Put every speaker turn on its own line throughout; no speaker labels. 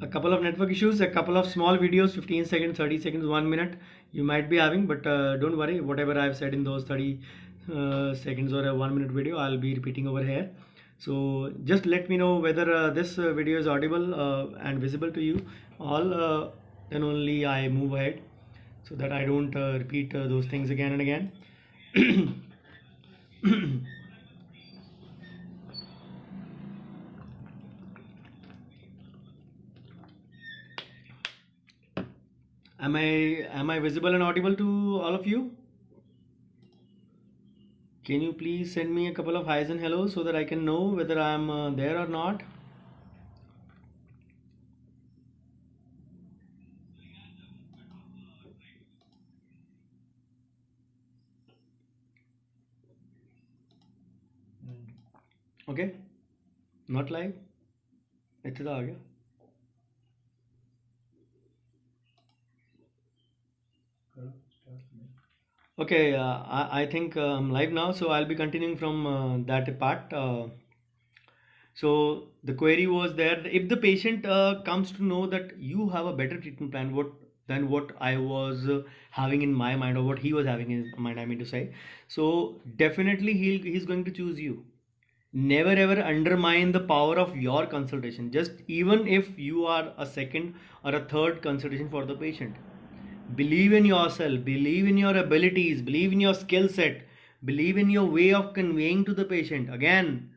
a couple of network issues, a couple of small videos, 15 seconds, 30 seconds, 1 minute you might be having, but don't worry, whatever I've said in those 30 seconds or a 1 minute video, I'll be repeating over here. So just let me know whether this video is audible and visible to you all, then only I move ahead, so that I don't repeat those things again and again. Am I visible and audible to all of you? Can you please send me a couple of highs and hellos so that I can know whether I'm there or not? Okay, not live. ਇੱਥੇ ਤਾਂ ਆ ਗਿਆ. Okay, I think I'm live now, so I'll be continuing from that part. So the query was there: if the patient comes to know that you have a better treatment plan than what I was having in my mind, or what he was having in his mind, I mean to say, so definitely he's going to choose you. Never ever undermine the power of your consultation, just even if you are a second or a third consultation for the patient. Believe in yourself, believe in your abilities, believe in your skill set, believe in your way of conveying to the patient. Again,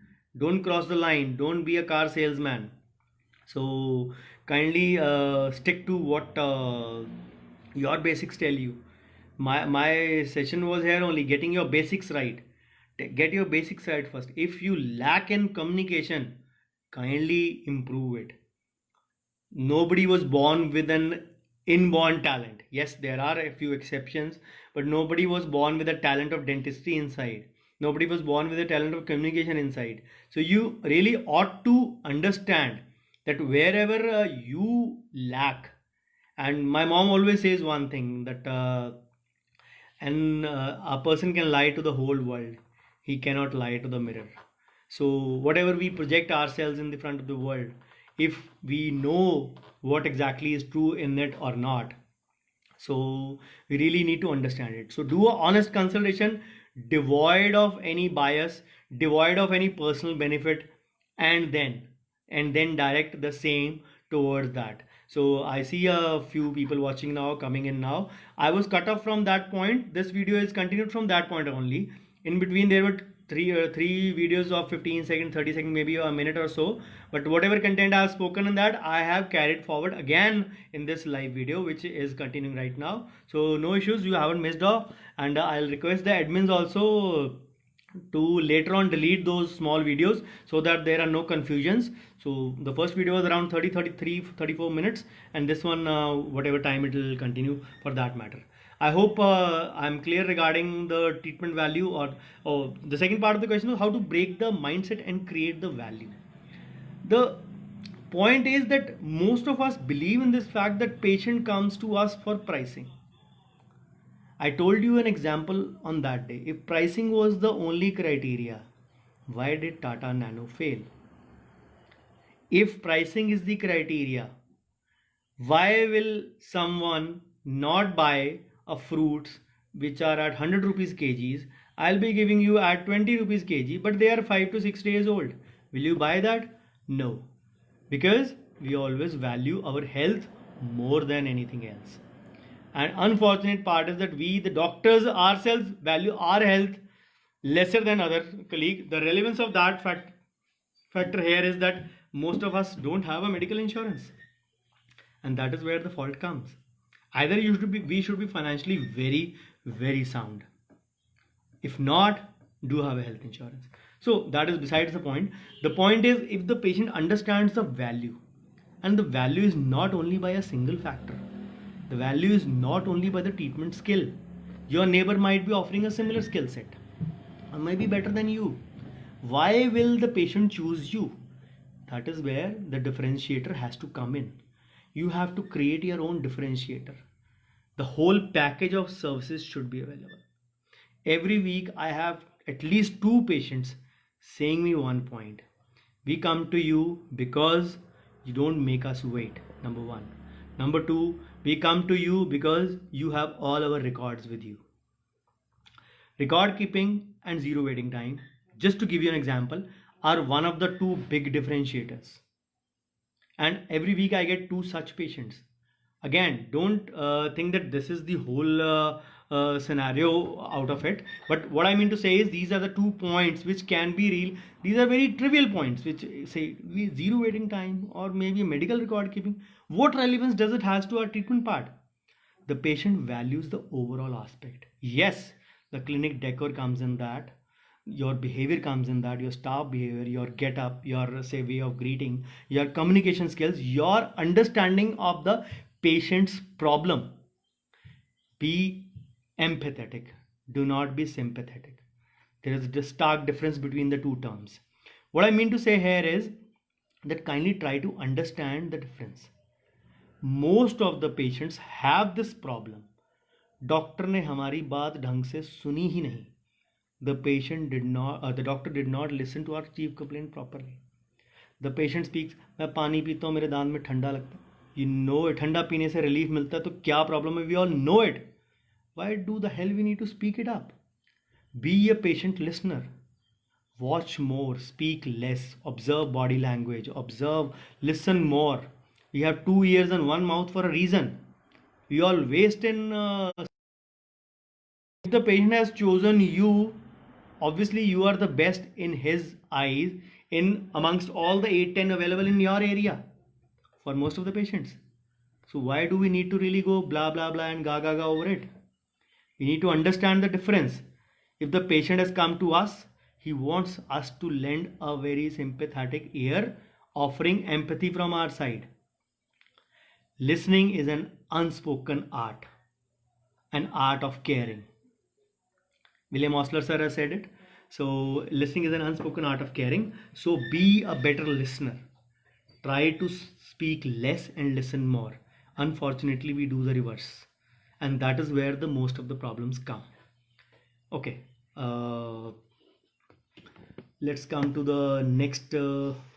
don't cross the line, don't be a car salesman. So kindly stick to what your basics tell you. My session was here only getting your basics right. Get your basics right first. If you lack in communication, kindly improve it. Nobody was born with an inborn talent. Yes, there are a few exceptions, but nobody was born with a talent of dentistry inside. Nobody was born with a talent of communication inside. So you really ought to understand that wherever you lack, and my mom always says one thing, that a person can lie to the whole world, he cannot lie to the mirror. So whatever we project ourselves in the front of the world, if we know what exactly is true in it or not, so we really need to understand it. So do a honest consultation, devoid of any bias, devoid of any personal benefit, and then direct the same towards that. So I see a few people watching now, coming in now. I was cut off from that point. This video is continued from that point only. In between there were three videos of 15 seconds, 30 seconds, maybe a minute or so, but whatever content I have spoken in that, I have carried forward again in this live video, which is continuing right now. So no issues, you haven't missed off. And I'll request the admins also to later on delete those small videos, so that there are no confusions. So the first video was around 30, 33, 34 minutes, and this one whatever time it will continue for that matter. I hope I'm clear regarding the treatment value, or the second part of the question was how to break the mindset and create the value. The point is that most of us believe in this fact that patient comes to us for pricing. I told you an example on that day. If pricing was the only criteria, why did Tata Nano fail? If pricing is the criteria, why will someone not buy a fruits which are at 100 rupees kgs? I'll be giving you at 20 rupees kg, but they are 5 to 6 days old. Will you buy that? No, because we always value our health more than anything else. And unfortunate part is that we, the doctors ourselves, value our health lesser than other colleague. The relevance of that factor here is that most of us don't have a medical insurance, and that is where the fault comes. Either we should be financially very, very sound. If not, do have a health insurance. So that is besides the point. The point is, if the patient understands the value, and the value is not only by a single factor, the value is not only by the treatment skill. Your neighbor might be offering a similar skill set, or maybe better than you. Why will the patient choose you? That is where the differentiator has to come in. You have to create your own differentiator. The whole package of services should be available. Every week I have at least 2 patients saying me one point: we come to you because You don't make us wait, number one. Number two, we come to you because you have all our records with you. Record keeping and zero waiting time, just to give you an example, are one of the two big differentiators. And every week I get two such patients. Again, don't think that this is the whole scenario out of it, but what I mean to say is these are the 2 points which can be real. These are very trivial points which say zero waiting time or maybe medical record keeping. What relevance does it has to our treatment part? The patient values the overall aspect. Yes, the clinic decor comes in that, your behavior comes in that, your staff behavior, your get up, your say way of greeting, your communication skills, your understanding of the patient's problem. Be empathetic, do not be sympathetic. There is a stark difference between the two terms. What I mean to say here is that kindly try to understand the difference. Most of the patients have this problem. Doctor ने हमारी बात ढंग से सुनी ही नहीं. The doctor did not listen to our chief complaint properly. The patient speaks, मैं पानी पीता हूँ, मेरे दांत में ठंडा लगता है. You know it, ठंडा पीने से रिलीफ मिलता है, तो क्या प्रॉब्लम है? We all know it. Why do the hell we need to speak it up? Be a patient listener. Watch more, speak less, observe body language, listen more. We have 2 ears and 1 mouth for a reason. We all waste in. If the patient has chosen you, obviously you are the best in his eyes in amongst all the 8-10 available in your area for most of the patients. So why do we need to really go blah blah blah and ga ga ga over it? We need to understand the difference. If the patient has come to us, he wants us to lend a very sympathetic ear, offering empathy from our side. Listening is an unspoken art, an art of caring. William Osler sir has said it. So listening is an unspoken art of caring. So be a better listener. Try to speak less and listen more. Unfortunately, we do the reverse, and that is where the most of the problems come. Okay, let's come to the next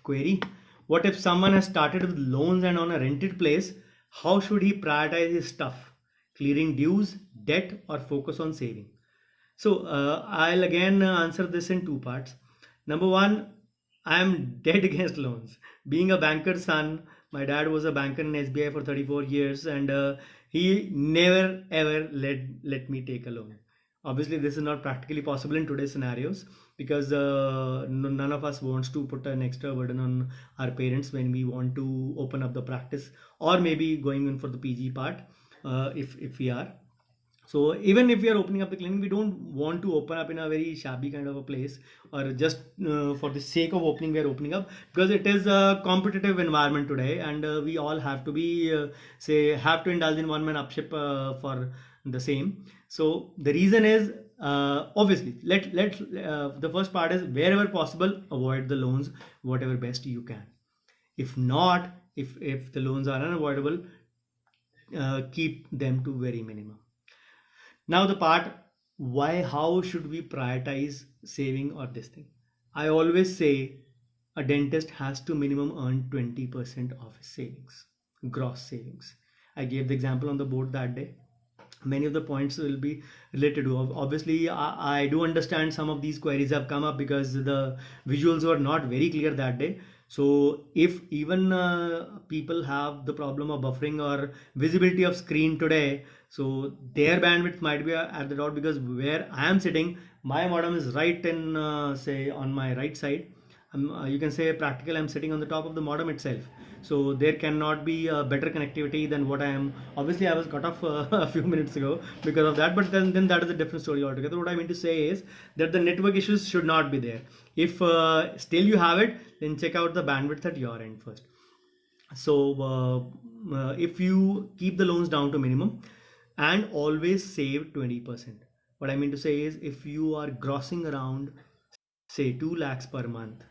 query. What if someone has started with loans and on a rented place? How should he prioritize his stuff? Clearing dues, debt, or focus on saving? So I'll again answer this in 2 parts. Number one, I am dead against loans. Being a banker's son, my dad was a banker in SBI for 34 years, and he never ever let me take a loan. Obviously, this is not practically possible in today's scenarios because none of us wants to put an extra burden on our parents when we want to open up the practice, or maybe going in for the PG part if we are. So even if we are opening up the clinic, we don't want to open up in a very shabby kind of a place, or just for the sake of opening, we are opening up because it is a competitive environment today, and we all have to be have to indulge in one man upship for the same. So the reason is obviously let the first part is wherever possible avoid the loans whatever best you can. If not, if the loans are unavoidable, keep them to very minimum. Now the part how should we prioritize saving or this thing? I always say a dentist has to minimum earn 20% of his savings, gross savings. I gave the example on the board that day. Many of the points will be related to. Obviously, I do understand some of these queries have come up because the visuals were not very clear that day. So if even people have the problem of buffering or visibility of screen today, so their bandwidth might be at the dot, because where I am sitting, my modem is right in say on my right side. You can say practical, I'm sitting on the top of the modem itself, so there cannot be a better connectivity than what I am. Obviously I was cut off a few minutes ago because of that, but then that is a different story altogether. What I mean to say is that the network issues should not be there. If still you have it, then check out the bandwidth at your end first. So if you keep the loans down to minimum and always save 20%, what I mean to say is if you are grossing around say 2 lakhs per month,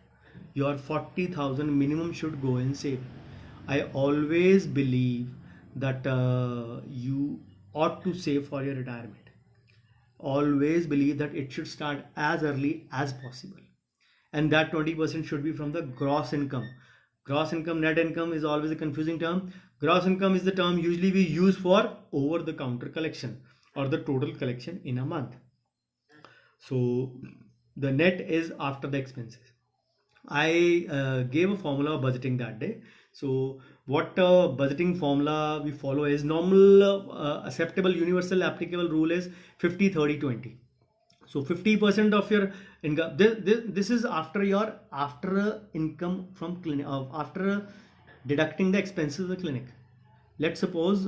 your 40,000 minimum should go in saving. I always believe that you ought to save for your retirement. Always believe that it should start as early as possible, and that 20% should be from the gross income. Gross income, net income is always a confusing term. Gross income is the term usually we use for over the counter collection or the total collection in a month. So the net is after the expenses. I gave a formula of budgeting that day. So what budgeting formula we follow is normal acceptable universal applicable rule is 50 30 20. So 50% of your income, this is after your income from clinic, after deducting the expenses of the clinic. Let's suppose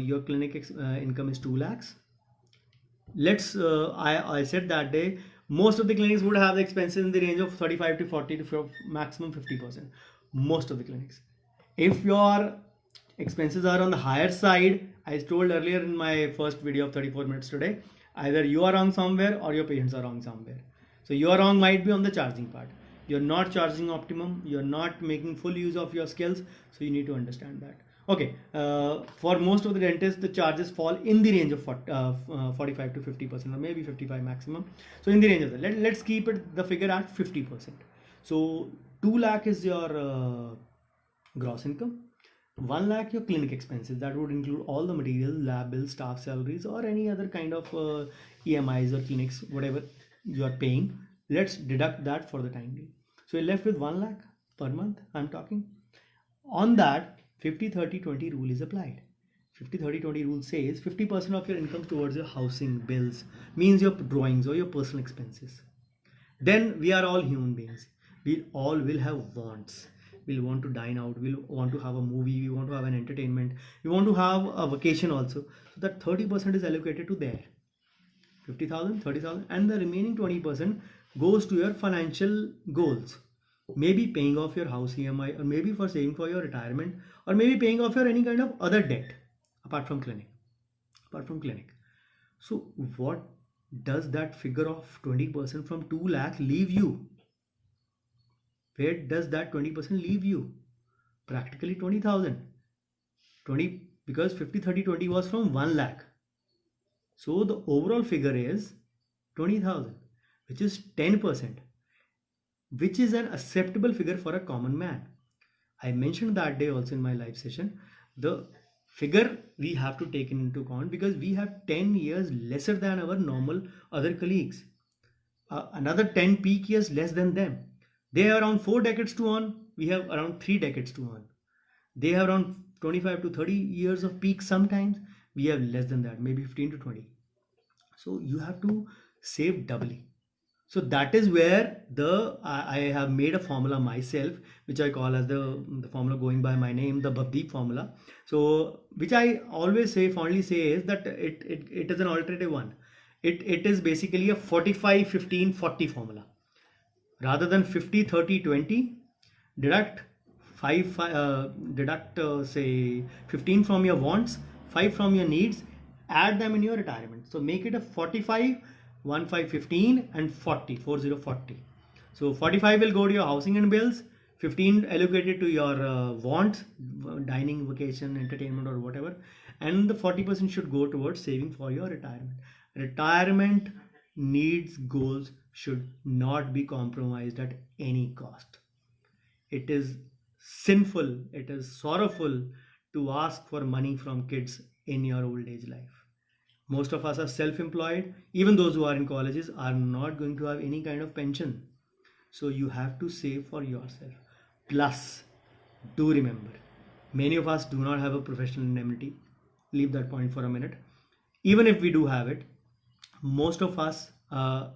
your clinic income is 2 lakhs. Let's I said that day most of the clinics would have the expenses in the range of 35 to 40 to maximum 50%. Most of the clinics. If your expenses are on the higher side, I told earlier in my first video of 34 minutes today, either you are wrong somewhere or your patients are wrong somewhere. So you are wrong might be on the charging part. You're not charging optimum, you're not making full use of your skills, so you need to understand that. Okay, for most of the dentists, the charges fall in the range of 45 to 50% or maybe 55 maximum. So in the range of that, let's keep it the figure at 50%. So 2 lakh is your gross income. 1 lakh your clinic expenses, that would include all the material, lab bills, staff salaries, or any other kind of EMIs or clinics, whatever you are paying. Let's deduct that for the time being. So you're left with 1 lakh per month. I'm talking on that 50 30 20 rule is applied. 50 30 20 rule says 50% of your income towards your housing bills, means your drawings or your personal expenses. Then we are all human beings. We all will have wants. We'll want to dine out, we'll want to have a movie, we want to have an entertainment, we want to have a vacation also. So that 30% is allocated to there. 50,000, 30,000, and the remaining 20% goes to your financial goals. Maybe paying off your house EMI, or maybe for saving for your retirement, or maybe paying off your any kind of other debt apart from clinic. So what does that figure of 20% from 2 lakh leave you? Where does that 20% leave you? Practically 20,000. 20, because 50 30 20 was from 1 lakh. So the overall figure is 20,000, which is 10%, which is an acceptable figure for a common man. I mentioned that day also in my live session, the figure we have to take into account because we have 10 years lesser than our normal other colleagues. Another 10 peak years less than them. They have around 4 decades to earn. We have around 3 decades to earn. They have around 25 to 30 years of peak sometimes. We have less than that, maybe 15 to 20. So you have to save doubly. So that is where I have made a formula myself, which I call as the formula going by my name, the Bhavdeep formula. So which I always fondly say is that it is an alternative one. It is basically a 45 15 40 formula. Rather than 50 30 20, deduct say 15 from your wants, 5 from your needs, add them in your retirement. So make it a 45 15 15 and 40 40. So 45 will go to your housing and bills, 15 allocated to your wants, dining, vacation, entertainment, or whatever, and the 40% should go towards saving for your retirement needs, goals should not be compromised at any cost. It is sinful, it is sorrowful to ask for money from kids in your old age life. Most of us are self-employed. Even those who are in colleges are not going to have any kind of pension. So you have to save for yourself. Plus, do remember, many of us do not have a professional indemnity. Leave that point for a minute. Even if we do have it, most of us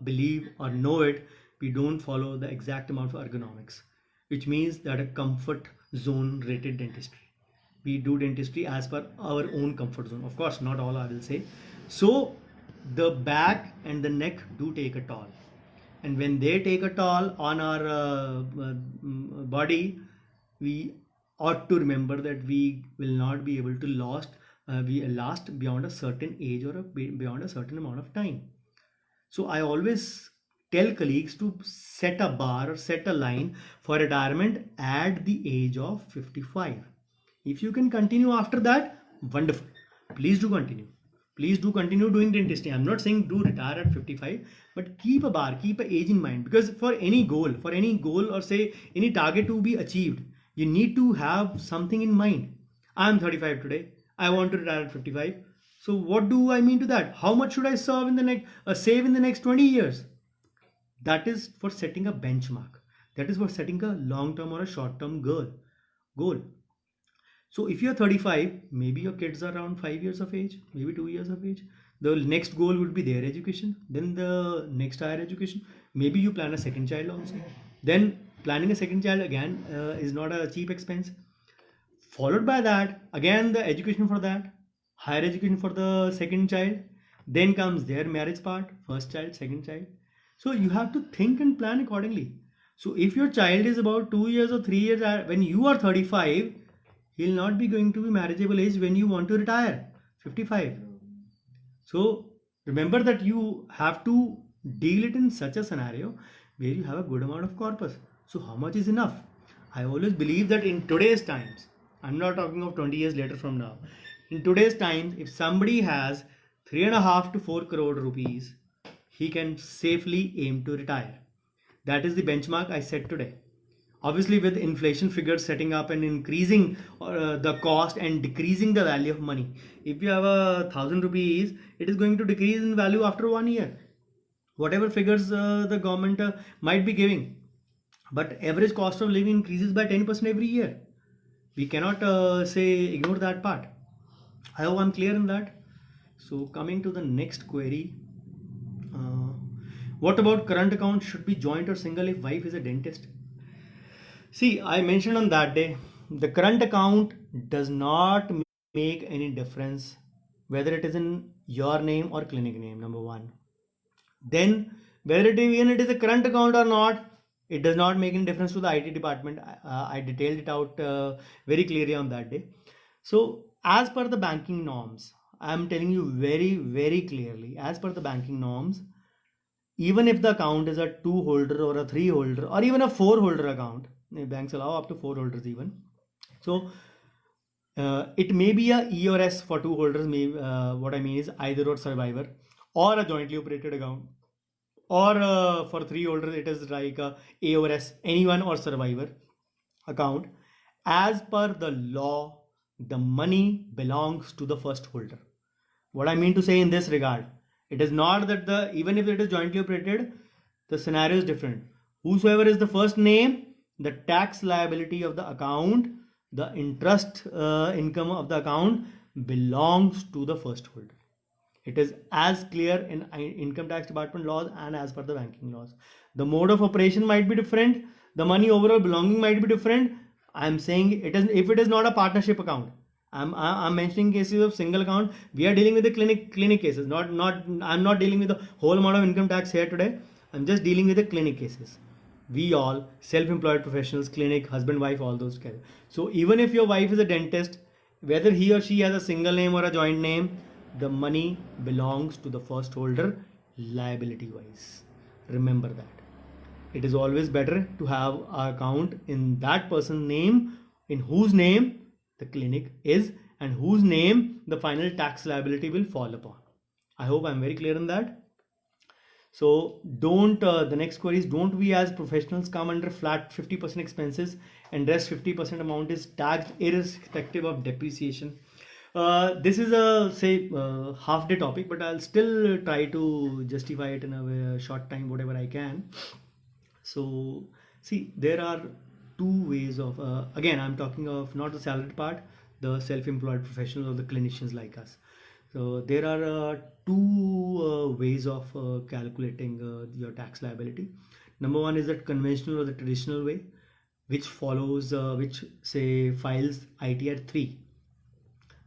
believe or know it, we don't follow the exact amount of ergonomics, which means that a comfort zone rated dentistry. We do dentistry as per our own comfort zone. Of course, not all, I will say. So the back and the neck do take a toll. And when they take a toll on our body, we ought to remember that we will not be able to last beyond a certain age or beyond a certain amount of time. So I always tell colleagues to set a bar or set a line for retirement at the age of 55. If you can continue after that, wonderful. Please do continue. Please do continue doing dentistry. I'm not saying do retire at 55, but keep a bar, keep an age in mind. Because for any goal or say any target to be achieved, You need to have something in mind. I'm 35 today. I want to retire at 55. So what do I mean to that? How much should I save in the next 20 years? That is for setting a benchmark. That is for setting a long term or a short term goal. So if you're 35, maybe your kids are around 5 years of age, maybe 2 years of age. The next goal would be their education, then the next higher education. Maybe you plan a second child also. Then planning a second child again is not a cheap expense. Followed by that, again the education for that, higher education for the second child. Then comes their marriage part, first child, second child. So you have to think and plan accordingly. So if your child is about 2 years or 3 years, when you are 35, he'll not be going to be marriageable age when you want to retire, 55. So remember that you have to deal it in such a scenario where you have a good amount of corpus. So how much is enough? I always believe that in today's times, I'm not talking of 20 years later from now. In today's times, if somebody has 3.5 to 4 crore rupees, he can safely aim to retire. That is the benchmark I set today. Obviously, with inflation figures setting up and increasing the cost and decreasing the value of money. If you have 1,000 rupees, it is going to decrease in value after 1 year. Whatever figures the government might be giving. But average cost of living increases by 10% every year. We cannot ignore that part. I hope I'm clear in that. So coming to the next query. What about current account should be joint or single if wife is a dentist? See, I mentioned on that day, the current account does not make any difference whether it is in your name or clinic name, number one. Then, whether even it is a current account or not, it does not make any difference to the IT department. I detailed it out very clearly on that day. So, as per the banking norms, I am telling you very, very clearly, as per the banking norms, even if the account is a 2 holder or a 3 holder or even a 4 holder account, banks allow up to 4 holders even. So it may be a E or S for 2 holders. What I mean is either or survivor or a jointly operated account, or for 3 holders it is like A or S, anyone or survivor account. As per the law, the money belongs to the first holder. What I mean to say in this regard, it is not that even if it is jointly operated, the scenario is different. Whosoever is the first name, the tax liability of the account, the interest income of the account belongs to the first holder. It is as clear in income tax department laws and as per the banking laws. The mode of operation might be different. The money overall belonging might be different. I'm saying it is, if it is not a partnership account. I'm mentioning cases of single account. We are dealing with the clinic cases. I'm not dealing with the whole amount of income tax here today. I'm just dealing with the clinic cases. We all self-employed professionals, clinic, husband, wife, all those together. So even if your wife is a dentist, whether he or she has a single name or a joint name, the money belongs to the first holder liability wise. Remember that. It is always better to have an account in that person's name, in whose name the clinic is and whose name the final tax liability will fall upon. I hope I'm very clear in that. So the next query is, don't we as professionals come under flat 50% expenses and rest 50% amount is taxed irrespective of depreciation? This is a half day topic, but I'll still try to justify it in a short time, whatever I can. So see, there are two ways of, again, I'm talking of not the salaried part, the self-employed professionals or the clinicians like us. So there are two ways of calculating your tax liability. Number one is the conventional or the traditional way, which follows, which say files IT at 3.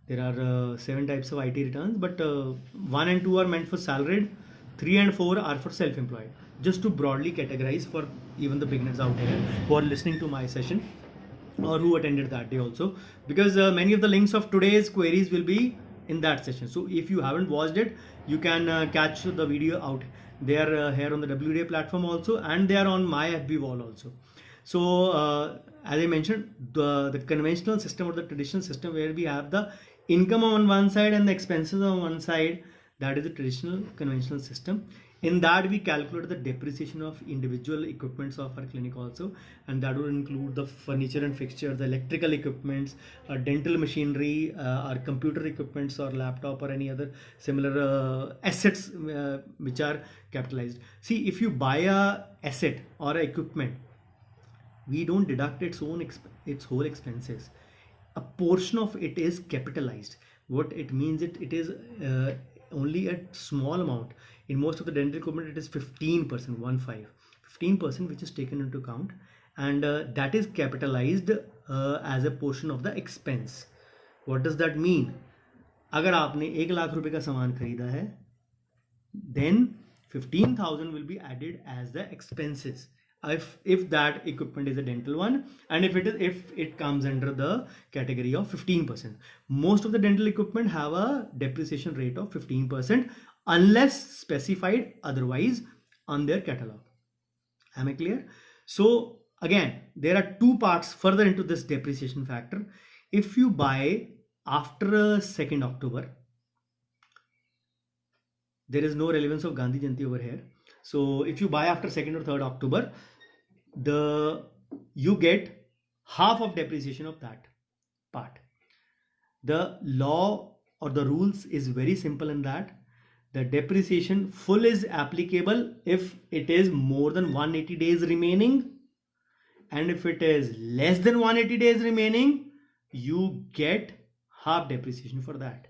There are 7 types of IT returns, but 1 and 2 are meant for salaried, 3 and 4 are for self-employed. Just to broadly categorize for even the beginners out here who are listening to my session or who attended that day also, because many of the links of today's queries will be in that session. So if you haven't watched it, you can catch the video out. They are here on the WDA platform also, and they are on my FB wall also. So as I mentioned, the conventional system or the traditional system where we have the income on one side and the expenses on one side, that is the traditional conventional system. In that we calculate the depreciation of individual equipments of our clinic also, and that will include the furniture and fixtures, the electrical equipments, dental machinery, our computer equipments or laptop or any other similar assets which are capitalized. See, if you buy a asset or a equipment, we don't deduct its whole expenses. A portion of it is capitalized. What it means, it is only a small amount. In most of the dental equipment it is 15%, 15%, which is taken into account, and that is capitalized as a portion of the expense. What does that mean? अगर आपने 1 लाख रुपए का सामान खरीदा है, then 15,000 will be added as the expenses if that equipment is a dental one, and if it comes under the category of 15%. Most of the dental equipment have a depreciation rate of 15% unless specified otherwise on their catalog. Am I clear? So again, there are two parts further into this depreciation factor. If you buy after 2nd October, there is no relevance of Gandhi Jayanti over here. So if you buy after 2nd or 3rd October, you get half of depreciation of that part. The law or the rules is very simple in that the depreciation full is applicable if it is more than 180 days remaining, and if it is less than 180 days remaining, you get half depreciation for that.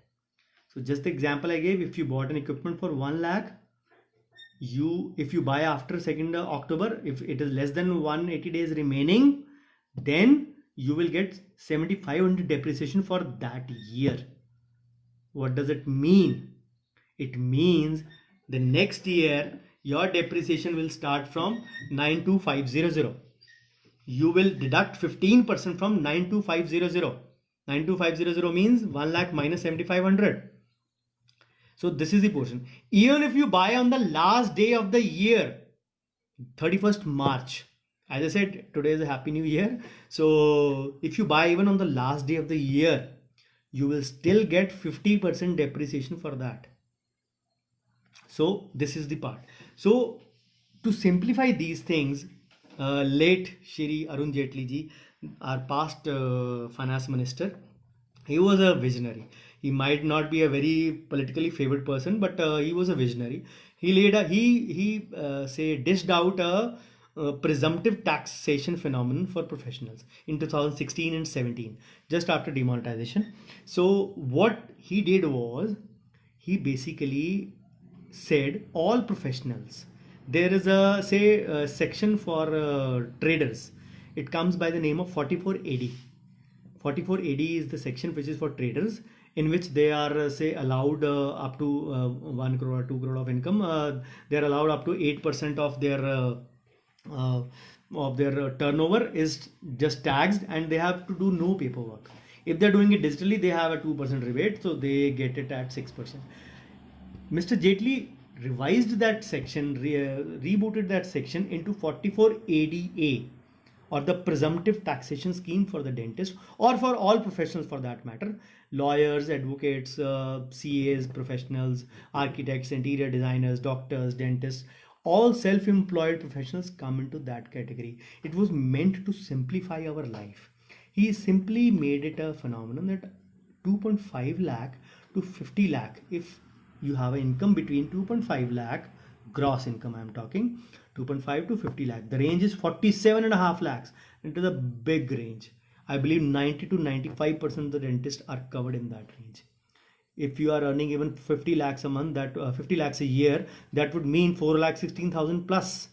So just the example I gave, if you bought an equipment for 1 lakh, if you buy after 2nd October, if it is less than 180 days remaining, then you will get 7,500 depreciation for that year. What does it mean? It means the next year your depreciation will start from 92500. You will deduct 15% from 92500. 92500 means 1 lakh minus 7,500. So this is the portion. Even if you buy on the last day of the year, 31st March, as I said, today is a happy new year. So if you buy even on the last day of the year, you will still get 50% depreciation for that. So this is the part. So to simplify these things, late Shri Arun Jaitley ji, our past finance minister, he was a visionary. He might not be a very politically favored person, but he was a visionary. He dished out a presumptive taxation phenomenon for professionals in 2016 and 17, just after demonetization. So what he did was, he basically said all professionals, there is a section for traders. It comes by the name of 44AD. 44AD is the section which is for traders, in which they are allowed up to 1 crore or 2 crore of income. They are allowed up to 8% of their turnover is just taxed, and they have to do no paperwork. If they're doing it digitally, they have a 2% rebate, so they get it at 6%. Mr. Jaitley revised that section, rebooted that section into 44ADA, or the presumptive taxation scheme for the dentist, or for all professionals for that matter. Lawyers, advocates, CAs, professionals, architects, interior designers, doctors, dentists, all self-employed professionals come into that category. It was meant to simplify our life. He simply made it a phenomenon that 2.5 lakh to 50 lakh, if you have an income between 2.5 lakh gross income, I'm talking 2.5 to 50 lakh, the range is 47.5 lakhs into the big range. I believe 90 to 95% of the dentists are covered in that range. If you are earning even 50 lakhs a month, that 50 lakhs a year, that would mean 4,16,000 plus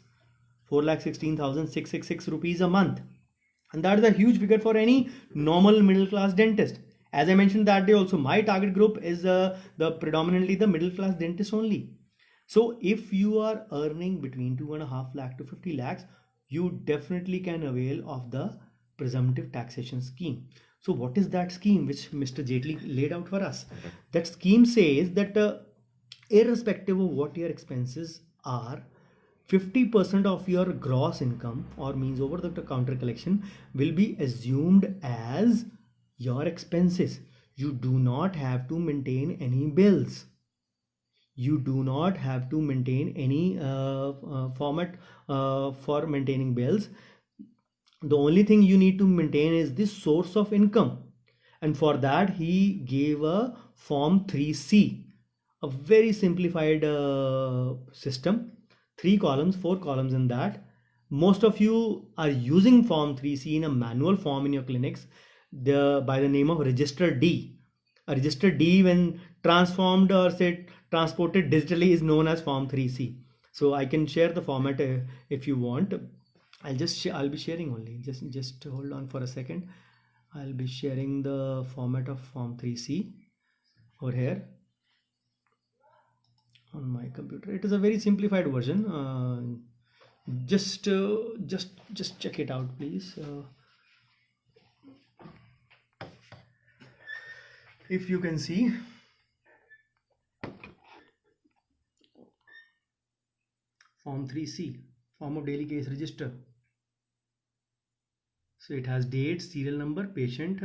4,16,666 rupees a month, and that is a huge figure for any normal middle class dentist. As I mentioned that day also, my target group is predominantly the middle class dentist only. So if you are earning between 2.5 lakh to 50 lakhs, you definitely can avail of the presumptive taxation scheme. So what is that scheme which Mr. Jaitley laid out for us? That scheme says that irrespective of what your expenses are, 50% of your gross income, or means over the counter collection, will be assumed as your expenses. You do not have to maintain any bills. you do not have to maintain any format for maintaining bills. The only thing you need to maintain is the source of income, and for that he gave a form 3C, a very simplified system, 3 columns, 4 columns in that. Most of you are using form 3C in a manual form in your clinics, by the name of register D. A register D, when transformed or say transported digitally, is known as form 3C. So I can share the format if you want. I'll be sharing only. Just hold on for a second. I'll be sharing the format of form 3C over here on my computer. It is a very simplified version. Just check it out, please. If you can see, form 3C, form of daily case register. So it has date, serial number, patient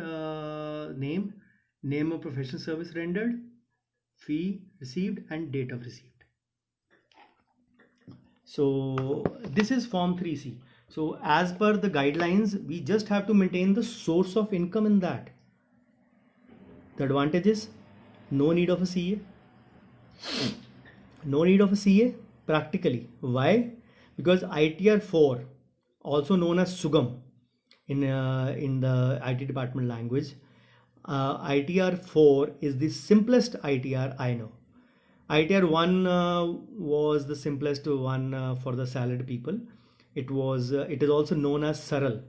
name, name of professional service rendered, fee received, and date of receipt. So this is form 3C. So as per the guidelines, we just have to maintain the source of income in that. The advantage is no need of a CA. No need of a CA practically. Why? Because ITR 4, also known as SUGAM in the IT department language, ITR 4 is the simplest ITR I know. ITR 1 was the simplest one for the salaried people. It is also known as Saral.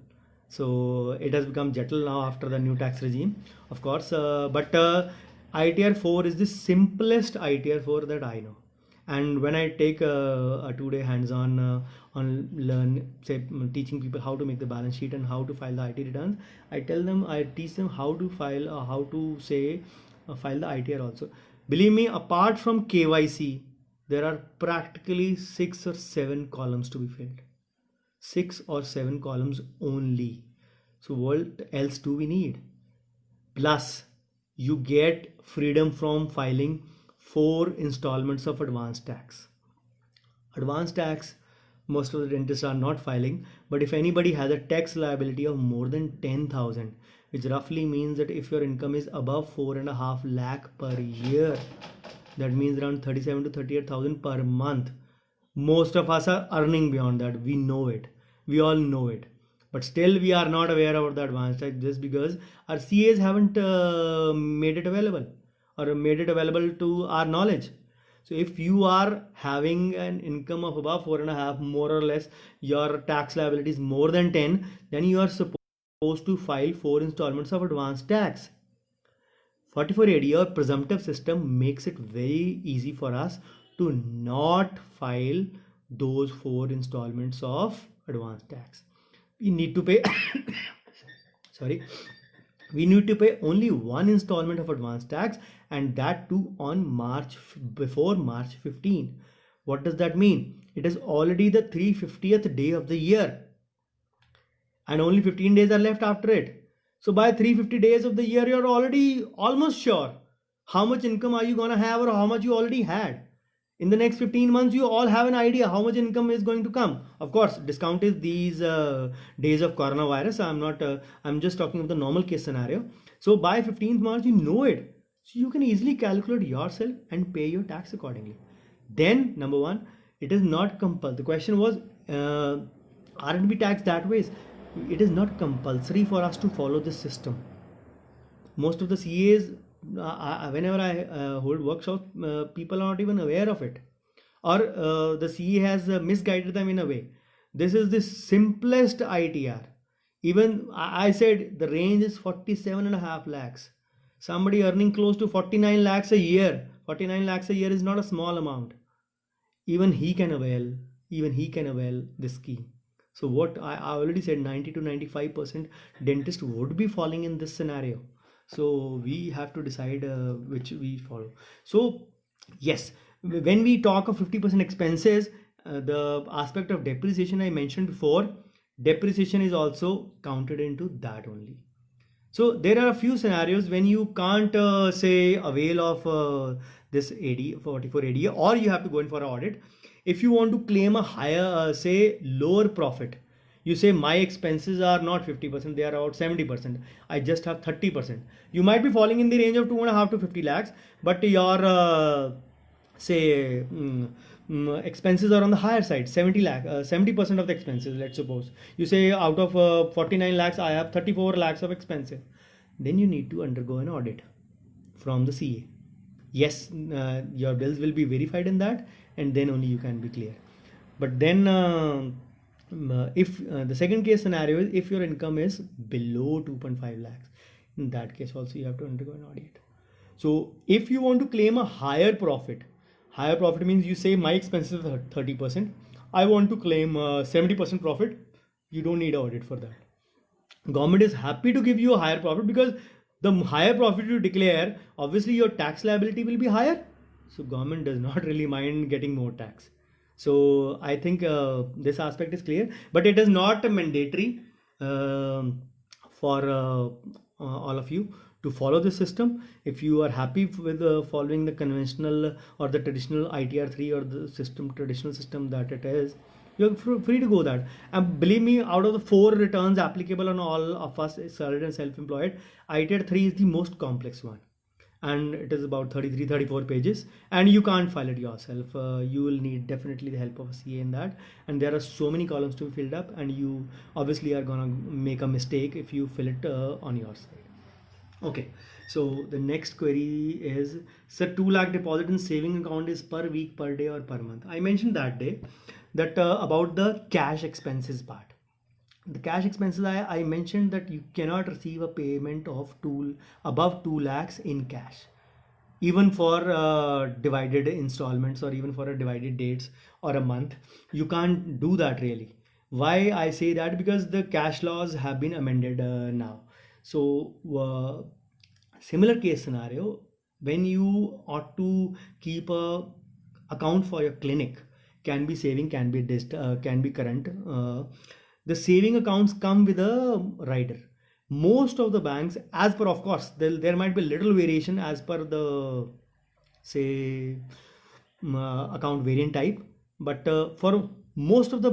So it has become Jatal now after the new tax regime, of course. But ITR 4 is the simplest ITR 4 that I know. And when I take a 2-day hands-on on teaching people how to make the balance sheet and how to file the IT returns, I teach them how to file, file the ITR also. Believe me, apart from KYC, there are practically 6 or 7 columns to be filled. 6 or 7 columns only. So what else do we need? Plus, you get freedom from filing 4 installments of advanced tax. Advanced tax, most of the dentists are not filing, but if anybody has a tax liability of more than 10,000, which roughly means that if your income is above 4.5 lakh per year, that means around 37 to 38,000 per month. Most of us are earning beyond that. We know it. We all know it. But still we are not aware about the advanced tax just because our CAs haven't made it available or made it available to our knowledge. So if you are having an income of above 4.5, more or less, your tax liability is more than 10, then you are supposed to file 4 installments of advanced tax. 44AD or presumptive system makes it very easy for us to not file those 4 installments of advanced tax. We need to pay we need to pay only 1 installment of advanced tax, and that too on before March 15. What does that mean? It is already the 350th day of the year and only 15 days are left after it. So by 350 days of the year, you're already almost sure how much income are you gonna have or how much you already had. In the next 15 months, you all have an idea how much income is going to come. Of course, discount is these days of coronavirus. I'm just talking of the normal case scenario. So by 15th March, you know it. So you can easily calculate yourself and pay your tax accordingly. Then, number 1, it is not compulsory. The question was, aren't we taxed that way? It is not compulsory for us to follow this system. Most of the CAs, whenever I hold workshops, people are not even aware of it, or the CA has misguided them in a way. This is the simplest ITR. Even I said the range is 47.5 lakhs. Somebody earning close to 49 lakhs a year. 49 lakhs a year is not a small amount. Even he can avail this scheme. So what I already said, 90 to 95% dentists would be falling in this scenario. So we have to decide which we follow. So yes, when we talk of 50% expenses, the aspect of depreciation I mentioned before, depreciation is also counted into that only. So there are a few scenarios when you can't say avail of this AD 44 ADA, or you have to go in for an audit. If you want to claim a higher, say lower profit, you say my expenses are not 50%, they are about 70%. I just have 30%. You might be falling in the range of 2.5 to 50 lakhs, but your say expenses are on the higher side, 70 lakh 70% of the expenses. Let's suppose you say out of 49 lakhs I have 34 lakhs of expenses, then you need to undergo an audit from the CA. Yes, your bills will be verified in that, and then only you can be clear. But then if the second case scenario is if your income is below 2.5 lakhs, in that case also you have to undergo an audit. So if you want to claim a higher profit means you say my expenses are 30%, I want to claim 70% profit, you don't need an audit for that. Government is happy to give you a higher profit, because the higher profit you declare, obviously your tax liability will be higher. So government does not really mind getting more tax. So I think this aspect is clear, but it is not mandatory for all of you to follow the system. If you are happy with following the conventional or the traditional ITR3 or the traditional system that it is, you're free to go that. And believe me, out of the 4 returns applicable on all of us salaried and self-employed, ITR3 is the most complex one, and it is about 34 pages, and you can't file it yourself. You will need definitely the help of a CA in that, and there are so many columns to be filled up, and you obviously are gonna make a mistake if you fill it on your side. Okay, so the next query is, sir, 2 lakh deposit in saving account is per week, per day, or per month? I mentioned that day that about the cash expenses part. The cash expenses, I mentioned that you cannot receive a payment of above 2 lakhs in cash, even for divided installments, or even for a divided dates or a month. You can't do that really. Why I say that? Because the cash laws have been amended now. So similar case scenario, when you ought to keep a account for your clinic, can be saving, can be current. The saving accounts come with a rider. Most of the banks, as per, of course there might be little variation as per the say account variant type, but for most of the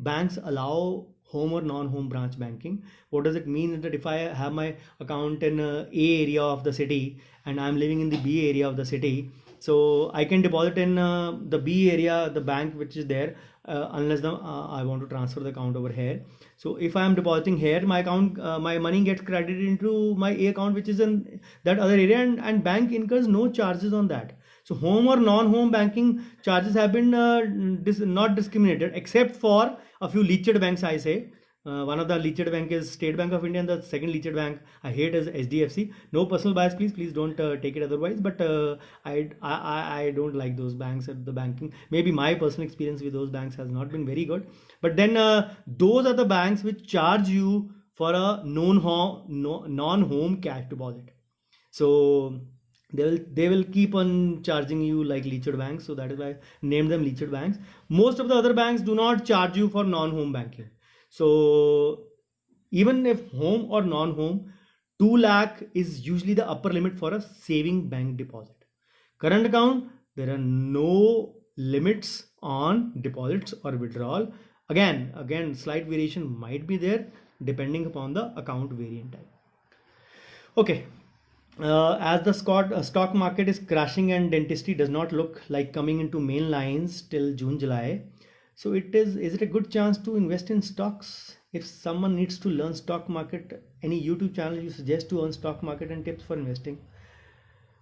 banks allow home or non-home branch banking. What does it mean? That if I have my account in A area of the city and I'm living in the B area of the city, so I can deposit in the B area, the bank which is there, unless I want to transfer the account over here. So if I am depositing here, my account, my money gets credited into my A account, which is in that other area, and bank incurs no charges on that. So home or non-home banking charges have been not discriminated, except for a few leached banks, I say. One of the leached bank is State Bank of India, and the second leached bank I hate is HDFC. No personal bias, please don't take it otherwise. But I don't like those banks at the banking. Maybe my personal experience with those banks has not been very good. But then those are the banks which charge you for a non-home cash deposit. So they will keep on charging you like leached banks. So that is why I named them leached banks. Most of the other banks do not charge you for non-home banking. So even if home or non-home, 2 lakh is usually the upper limit for a saving bank deposit. Current account, there are no limits on deposits or withdrawal. Again, slight variation might be there depending upon the account variant type. Okay. As the stock market is crashing and dentistry does not look like coming into main lines till June, July, so is it a good chance to invest in stocks? If someone needs to learn stock market, any YouTube channel you suggest to learn stock market and tips for investing?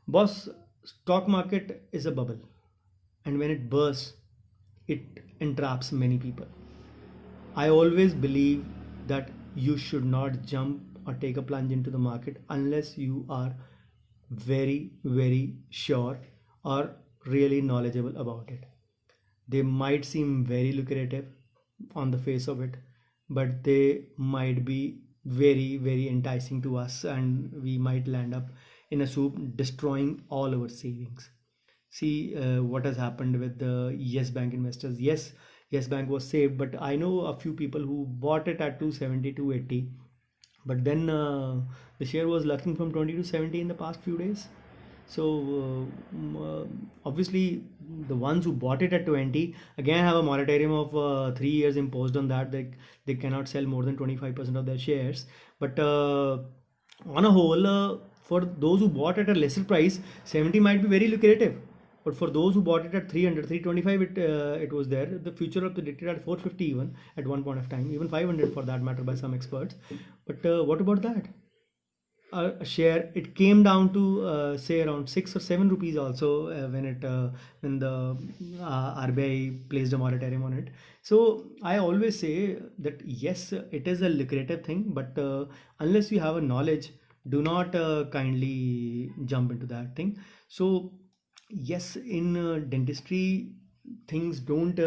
Boss, stock market is a bubble, and when it bursts, it entraps many people. I always believe that you should not jump or take a plunge into the market unless you are very, very sure or really knowledgeable about it. They might seem very lucrative on the face of it, but they might be very, very enticing to us, and we might land up in a soup destroying all our savings. See what has happened with the Yes Bank investors. Yes Bank was saved, but I know a few people who bought it at 270, 280, but then the share was lurking from 20 to 70 in the past few days. So obviously the ones who bought it at 20 again have a moratorium of 3 years imposed on that. They cannot sell more than 25% of their shares. But on a whole, for those who bought at a lesser price, 70 might be very lucrative. But for those who bought it at 300, 325, it was there. The future of predicted at 450 even at one point of time, even 500 for that matter by some experts. But what about that? A share, it came down to say around 6 or 7 rupees also when the RBI placed a moratorium on it. So I always say that yes, it is a lucrative thing, but unless you have a knowledge, do not kindly jump into that thing. So yes, in dentistry, things don't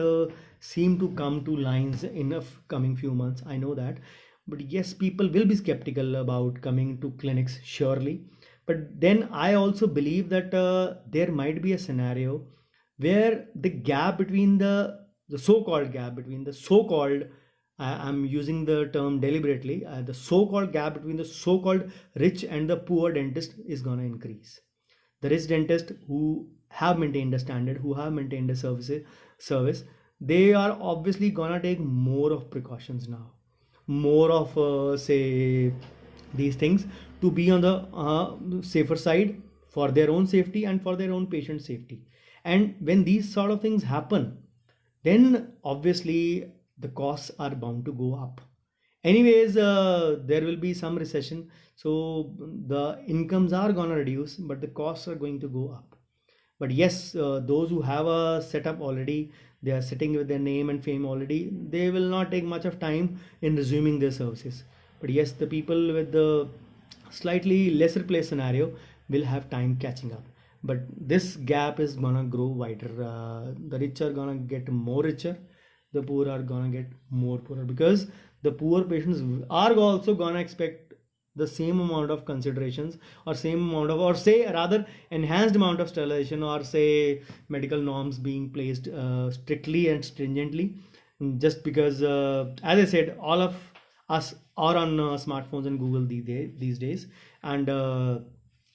seem to come to lines in a coming few months. I know that, but yes, people will be skeptical about coming to clinics, surely. But then I also believe that there might be a scenario where the gap between the so-called gap between the so-called, I'm using the term deliberately, the so-called gap between the so-called rich and the poor dentist is gonna increase. The rich dentists who have maintained a standard, who have maintained a service, they are obviously gonna take more of precautions now, more of say these things, to be on the safer side for their own safety and for their own patient safety. And when these sort of things happen, then obviously the costs are bound to go up. Anyways, there will be some recession, so the incomes are gonna reduce, but the costs are going to go up. But yes, those who have a setup already, they are sitting with their name and fame already, they will not take much of time in resuming their services. But yes, the people with the slightly lesser place scenario will have time catching up. But this gap is gonna grow wider. The rich are gonna get more richer, the poor are gonna get more poorer, because the poor patients are also gonna expect the same amount of considerations, or same amount of, or say rather enhanced amount of sterilization, or say medical norms being placed strictly and stringently. Just because as I said, all of us are on smartphones and Google these days, and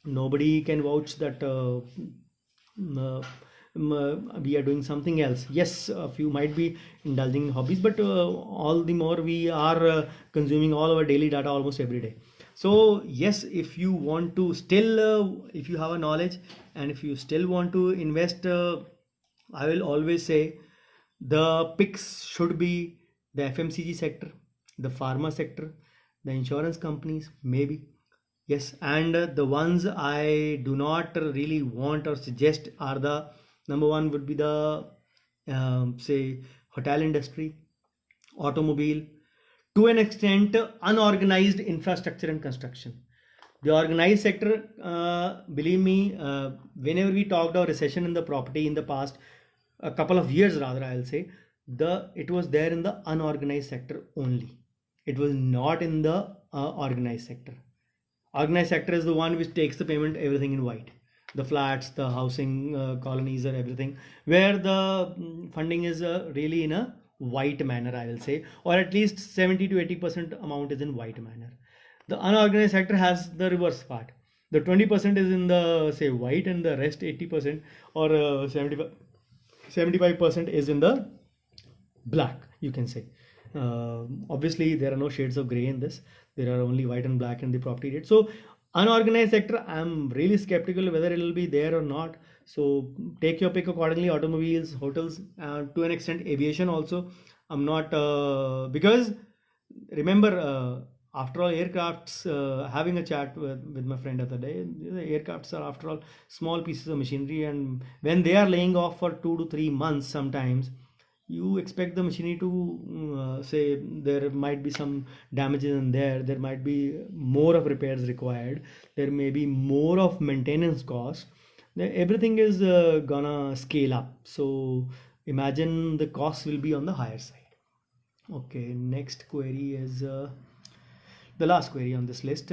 nobody can vouch that we are doing something else. Yes, a few might be indulging in hobbies, but all the more we are consuming all our daily data almost every day. So yes, if you want to still if you have a knowledge, and if you still want to invest, I will always say the picks should be the FMCG sector, the pharma sector, the insurance companies, maybe. Yes, and the ones I do not really want or suggest are the number one would be the say hotel industry, automobile, to an extent unorganized infrastructure and construction. The organized sector, believe me, whenever we talked about recession in the property in the past, a couple of years rather, I'll say, it was there in the unorganized sector only. It was not in the organized sector. Organized sector is the one which takes the payment everything in white. The flats, the housing colonies, or everything, where the funding is really in a white manner, I will say, or at least 70 to 80% amount is in white manner. The unorganized sector has the reverse part. The 20% is in the say white, and the rest 80% or 75% is in the black, you can say. Obviously there are no shades of gray in this, there are only white and black in the property rate. So unorganized sector, I'm really skeptical whether it will be there or not. So take your pick accordingly. Automobiles, hotels, to an extent aviation also. I'm not because remember, after all, aircrafts, having a chat with my friend the other day, the aircrafts are after all small pieces of machinery, and when they are laying off for 2 to 3 months sometimes, you expect the machinery to say there might be some damages in there might be more of repairs required, there may be more of maintenance cost. Everything is gonna scale up, so imagine the cost will be on the higher side. Okay, next query is the last query on this list.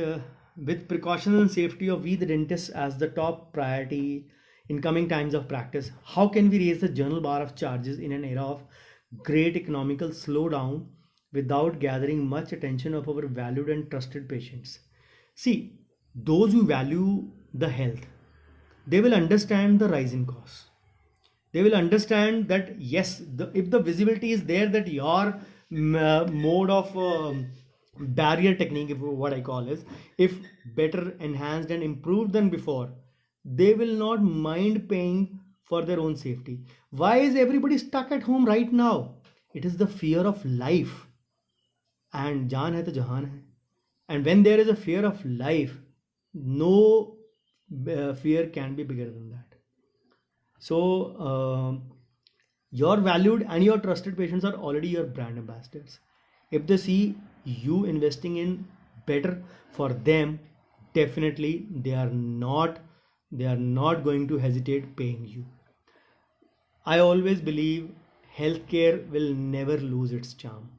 With precautions and safety of we the dentists as the top priority in coming times of practice, how can we raise the journal bar of charges in an era of great economical slowdown without gathering much attention of our valued and trusted patients. See, those who value the health, they will understand the rising costs. They will understand that yes, if the visibility is there that your mode of barrier technique, if what I call is, if better enhanced and improved than before, they will not mind paying for their own safety. Why is everybody stuck at home right now? It is the fear of life, and jaan hai to jahan hai. And when there is a fear of life, no fear can be bigger than that. So your valued and your trusted patients are already your brand ambassadors. If they see you investing in better for them, definitely they are not going to hesitate paying you. I always believe healthcare will never lose its charm.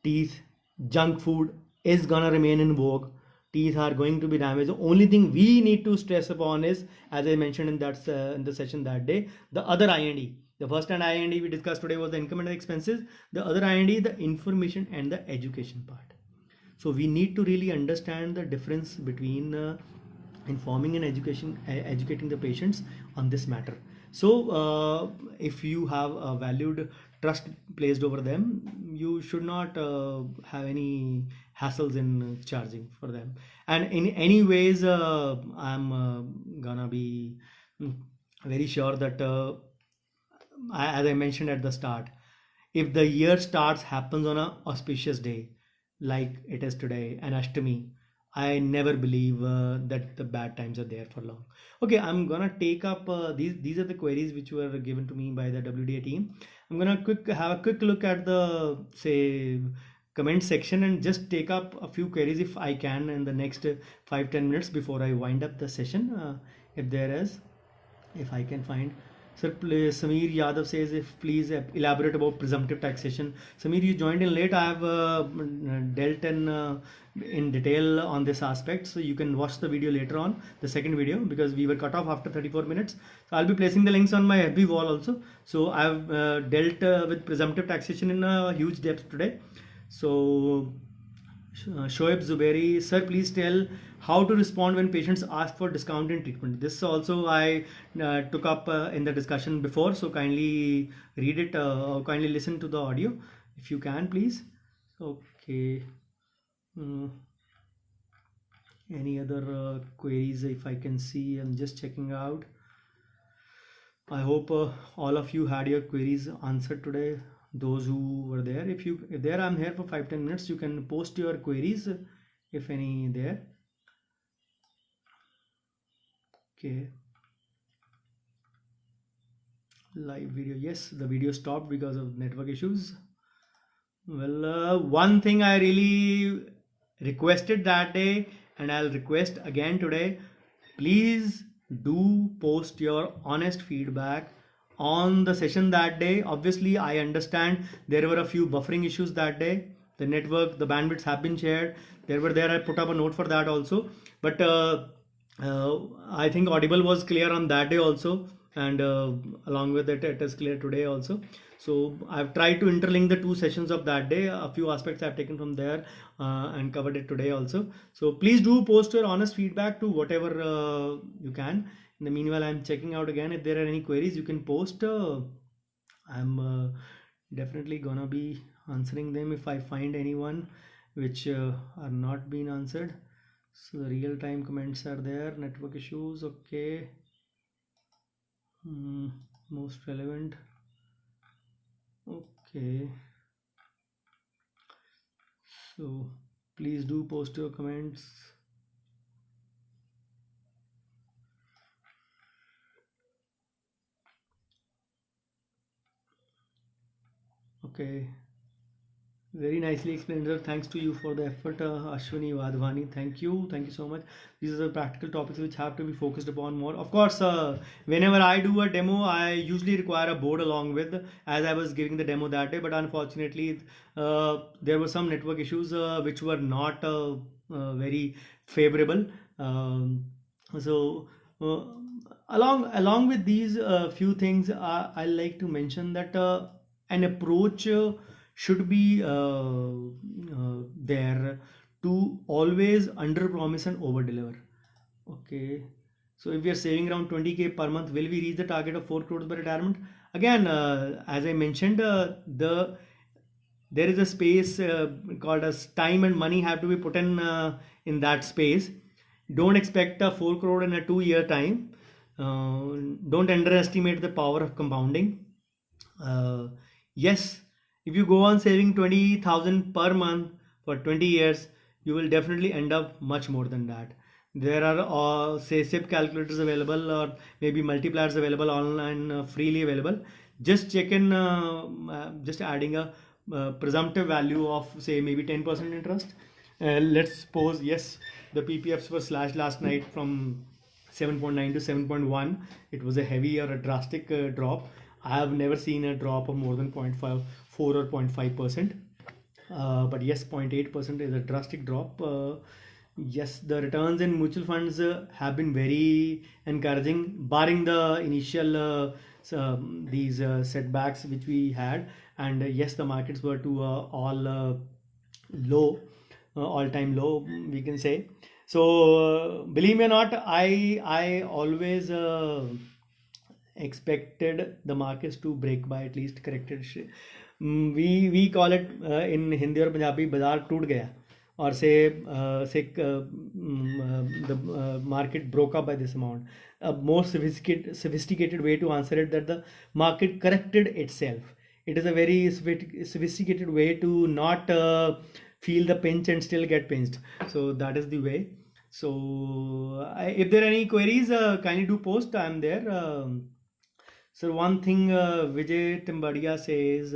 Teeth, junk food is gonna remain in vogue. Teeth are going to be damaged. The only thing we need to stress upon is, as I mentioned in the session that day, the other IND. The first and IND we discussed today was the income and the expenses. The other IND, the information and the education part. So we need to really understand the difference between informing and educating the patients on this matter. So if you have a valued trust placed over them, you should not have any hassles in charging for them. And in any ways, I'm gonna be very sure that as I mentioned at the start, if the year starts happens on a auspicious day like it is today, an Ashtami, I never believe that the bad times are there for long. Okay, I'm gonna take up these are the queries which were given to me by the WDA team. I'm gonna have a quick look at the say comment section and just take up a few queries if I can in the next 5-10 minutes before I wind up the session. If there is, if I can find. Sir, please, Sameer Yadav says, if please elaborate about presumptive taxation. Sameer, you joined in late. I have dealt in detail on this aspect, so you can watch the video later on, the second video, because we were cut off after 34 minutes. So I'll be placing the links on my FB wall also. So I've dealt with presumptive taxation in a huge depth today. So Shoaib Zubairi, sir, please tell how to respond when patients ask for discount in treatment. This also I took up in the discussion before, so kindly read it or kindly listen to the audio if you can, please. Okay. Any other queries? If I can see, I'm just checking out. I hope all of you had your queries answered today. Those who were there, if there, I'm here for 5-10 minutes. You can post your queries if any there. Okay. Live video. Yes, the video stopped because of network issues. Well, one thing I really requested that day, and I'll request again today, please do post your honest feedback on the session that day. Obviously, I understand there were a few buffering issues that day. The network, the bandwidths have been shared. I put up a note for that also. But I think Audible was clear on that day also, and along with it is clear today also. So I've tried to interlink the two sessions of that day. A few aspects I've taken from there and covered it today also. So please do post your honest feedback to whatever you can. In the meanwhile, I'm checking out again. If there are any queries, you can post. I'm definitely gonna be answering them if I find anyone which are not being answered. So the real-time comments are there. Network issues, okay. Most relevant. Okay. So please do post your comments. Okay. Very nicely explained, sir. Thanks to you for the effort, Ashwini Wadhwani. Thank you so much. These are the practical topics which have to be focused upon more. Of course, whenever I do a demo, I usually require a board along with, as I was giving the demo that day. But unfortunately, there were some network issues which were not very favorable. So along with these few things, I like to mention that an approach should be there to always under promise and over deliver. Okay, so if we are saving around 20k per month, will we reach the target of 4 crores by retirement? Again, as I mentioned, there is a space called as time and money have to be put in that space. Don't expect a 4 crore in a 2 year time. Don't underestimate the power of compounding. Yes, if you go on saving 20,000 per month for 20 years, you will definitely end up much more than that. There are say SIP calculators available, or maybe multipliers available online, freely available. Just check in, just adding a presumptive value of say maybe 10% interest. Let's suppose yes, the PPFs were slashed last night from 7.9 to 7.1. It was a heavy or a drastic drop. I have never seen a drop of more than 0.54 or 0.5%. But yes, 0.8% is a drastic drop. Yes, the returns in mutual funds have been very encouraging, barring the initial these setbacks which we had. And yes, the markets were to all low, all-time low, we can say. So believe me or not, I always expected the markets to break by at least corrected. We call it in Hindi or Punjabi बाजार टूट गया, or say the market broke up by this amount. A more sophisticated way to answer it, that the market corrected itself. It is a very sophisticated way to not feel the pinch and still get pinched. So that is the way. So if there are any queries, kindly do post. I am there. Sir, one thing Vijay Timbadia says,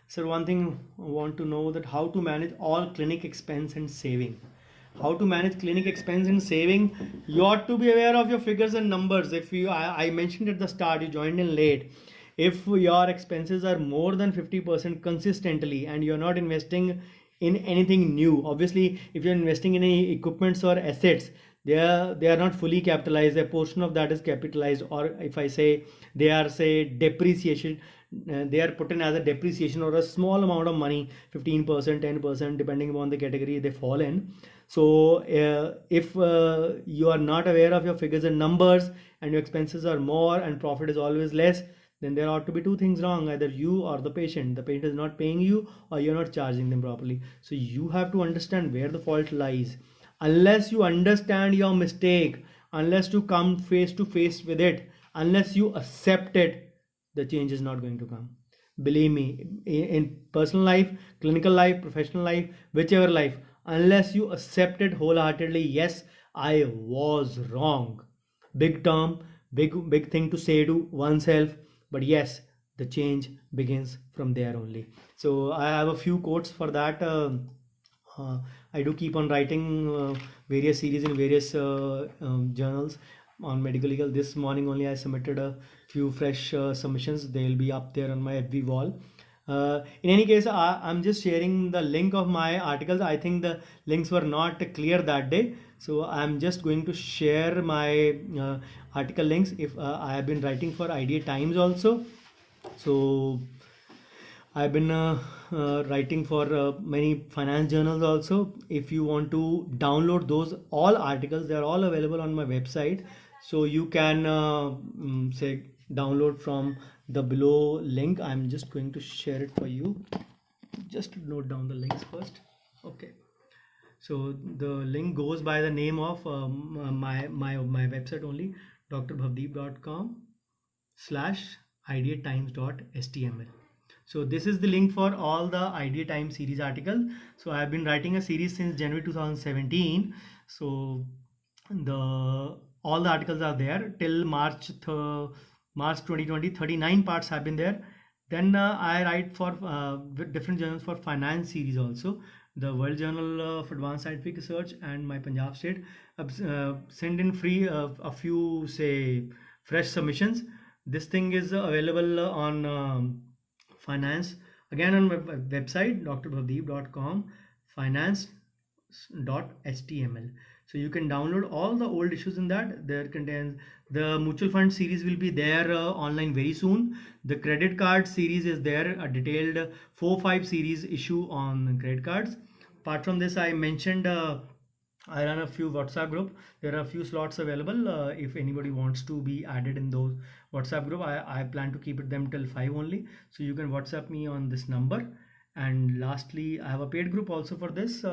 sir, one thing I want to know, that how to manage all clinic expense and saving. How to manage clinic expense and saving? You ought to be aware of your figures and numbers. If you, I mentioned at the start, you joined in late. If your expenses are more than 50% consistently and you're not investing in anything new, obviously, if you're investing in any equipments or assets, they are not fully capitalized. A portion of that is capitalized, or if I say they are say depreciation, they are put in as a depreciation, or a small amount of money, 15%, 10%, depending upon the category they fall in. So if you are not aware of your figures and numbers, and your expenses are more and profit is always less, then there ought to be two things wrong: either you or the patient. The patient is not paying you, or you're not charging them properly. So you have to understand where the fault lies. Unless you understand your mistake, unless you come face to face with it, unless you accept it, the change is not going to come. Believe me, in personal life, clinical life, professional life, whichever life, unless you accept it wholeheartedly, yes, I was wrong. Big term, big thing to say to oneself, but yes, the change begins from there only. So I have a few quotes for that. I do keep on writing various series in various journals on medical legal. This morning only I submitted a few fresh submissions. They'll be up there on my FB wall. In any case, I'm just sharing the link of my articles. I think the links were not clear that day, so I'm just going to share my article links. If I have been writing for IDA Times also, so I've been writing for many finance journals also. If you want to download those all articles, they are all available on my website. So you can say download from the below link. I'm just going to share it for you. Just note down the links first. Okay. So the link goes by the name of my website only, drbhavdeep.com/ideatimes.html. So this is the link for all the Idea Times series articles. So I have been writing a series since January 2017. So all the articles are there till March 2020. 39 parts have been there. Then I write for different journals for finance series also. The World Journal of Advanced Scientific Research and my Punjab State send in free a few say fresh submissions. This thing is available on finance, again on my website drbhavdeep.com, finance.html. So you can download all the old issues in that. There contains the mutual fund series will be there online very soon. The credit card series is there, a detailed 4-5 series issue on credit cards. Apart from this, I mentioned I run a few WhatsApp group. There are a few slots available. If anybody wants to be added in those WhatsApp group, I plan to keep it them till 5 only. So you can WhatsApp me on this number. And lastly, I have a paid group also for this,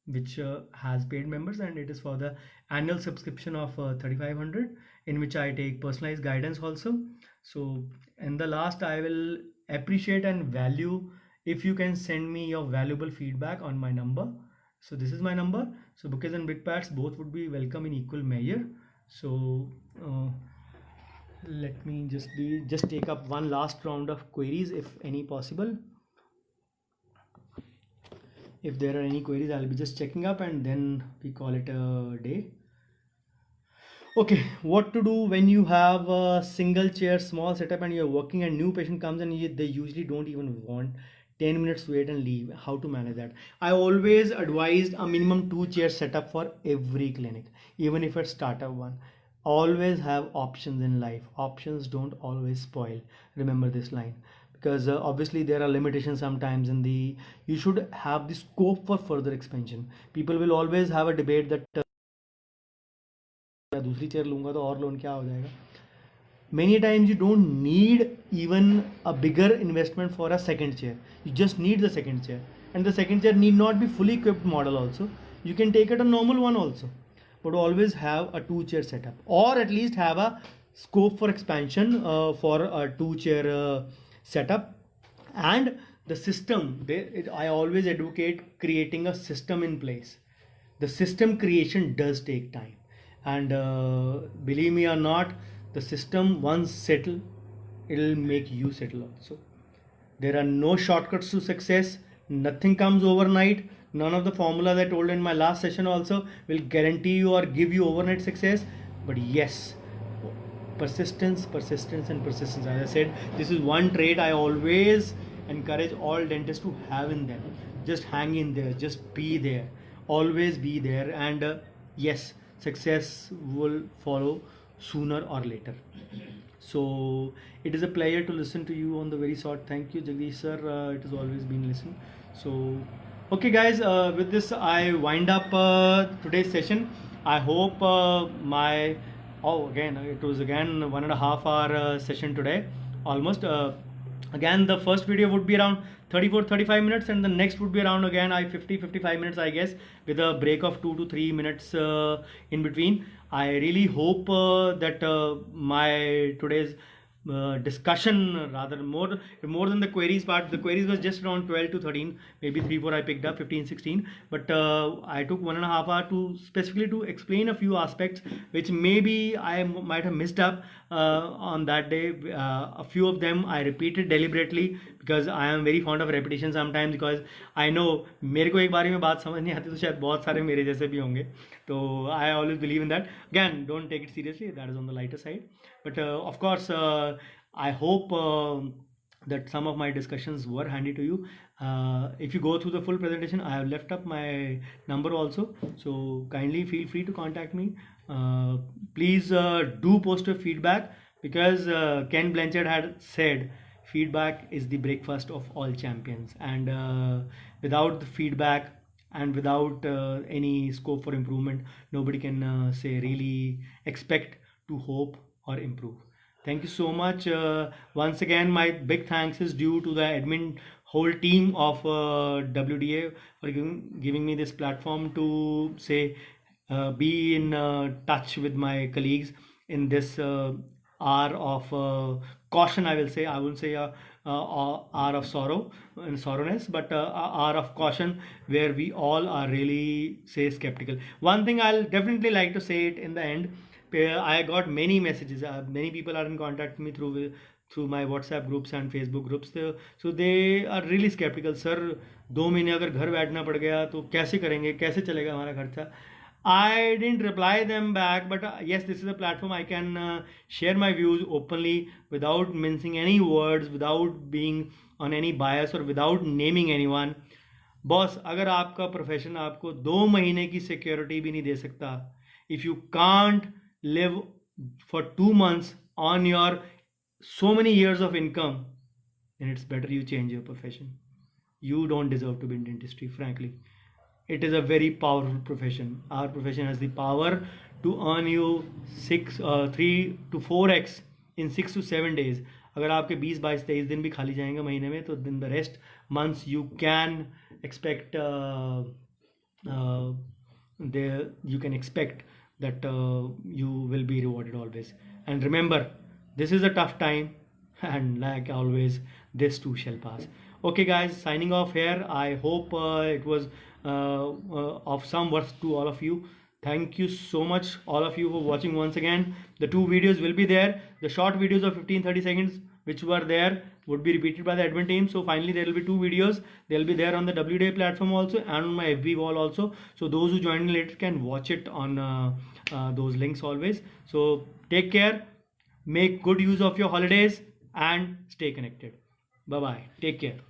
which has paid members, and it is for the annual subscription of 3500, in which I take personalized guidance also. So in the last, I will appreciate and value if you can send me your valuable feedback on my number. So this is my number. So bouquets and brickbats both would be welcome in equal measure. So let me just take up one last round of queries if any possible. If there are any queries, I'll be just checking up and then we call it a day. Okay, what to do when you have a single chair small setup and you're working and new patient comes and they usually don't even want 10 minutes wait and leave? How to manage that? I always advised a minimum 2 chair setup for every clinic, even if it's startup one. Always have options in life. Options don't always spoil. Remember this line, because obviously there are limitations sometimes in the, you should have the scope for further expansion. People will always have a debate that दूसरी chair लूंगा तो और loan क्या हो जाएगा. Many times you don't need even a bigger investment for a second chair. You just need the second chair, and the second chair need not be fully equipped model also. You can take it a normal one also, but always have a 2 chair setup, or at least have a scope for expansion for a 2 chair setup. And the system, I always advocate creating a system in place. The system creation does take time, and believe me or not, the system once settled, it'll make you settle also. There are no shortcuts to success. Nothing comes overnight. None of the formulas I told in my last session also will guarantee you or give you overnight success. But yes, persistence, persistence, and persistence. As I said, this is one trait I always encourage all dentists to have in them. Just hang in there, just be there, always be there, and yes, success will follow sooner or later. So it is a pleasure to listen to you on the very short. Thank you, Jagdish sir. It has always been listening. So okay guys, with this I wind up today's session. I hope it was again 1.5 hour session today almost. Again, the first video would be around 34-35 minutes, and the next would be around again 50-55 minutes, I guess, with a break of 2 to 3 minutes in between. I really hope that my today's discussion, rather more than the queries part. The queries was just around 12 to 13, maybe 3-4 I picked up, 15-16, but I took 1.5 hour to specifically to explain a few aspects which maybe I might have missed up on that day. A few of them I repeated deliberately because I am very fond of repetition sometimes, because I know मेरे को एक बारी में बात समझ नहीं आती तो शायद बहुत सारे मेरे जैसे भी होंगे. तो I always believe in that. Again, don't take it seriously, that is on the lighter side. But of course, I hope that some of my discussions were handy to you. If you go through the full presentation, I have left up my number also, so kindly feel free to contact me. Please do post your feedback, because Ken Blanchard had said feedback is the breakfast of all champions, and without the feedback and without any scope for improvement, nobody can say really expect to hope or improve. Thank you so much. Once again, my big thanks is due to the admin whole team of WDA for giving me this platform to say be in touch with my colleagues in this hour of caution. I will say, I won't say hour of sorrow and sorrowness, but hour of caution, where we all are really say skeptical. One thing I'll definitely like to say it in the end. I got many messages. Many people are in contact with me through my WhatsApp groups and Facebook groups. So they are really skeptical. Sir, 2 महीने अगर घर बैठना पड़ गया तो कैसे करेंगे, कैसे चलेगा हमारा खर्चा? I didn't reply them back, but yes, this is a platform I can share my views openly without mincing any words, without being on any bias, or without naming anyone. Boss, अगर आपका profession आपको 2 महीने की security भी नहीं दे सकता, if you can't live for 2 months on your so many years of income, then it's better you change your profession. You don't deserve to be in dentistry, frankly. It is a very powerful profession. Our profession has the power to earn you 3 to 4x in 6 to 7 days. अगर आपके 20, 22, 23 दिन भी खाली जाएंगे महीने में, तो दिन the rest months you can expect there you can expect that you will be rewarded always. And remember, this is a tough time, and like always, this too shall pass. Okay guys, signing off here. I hope it was of some worth to all of you. Thank you so much all of you for watching once again. The 2 videos will be there. The short videos of 15-30 seconds which were there would be repeated by the admin team. So finally there will be 2 videos. They'll be there on the WDA platform also and on my FB wall also. So those who join later can watch it on those links always. So take care, make good use of your holidays, and stay connected. Bye bye. Take care.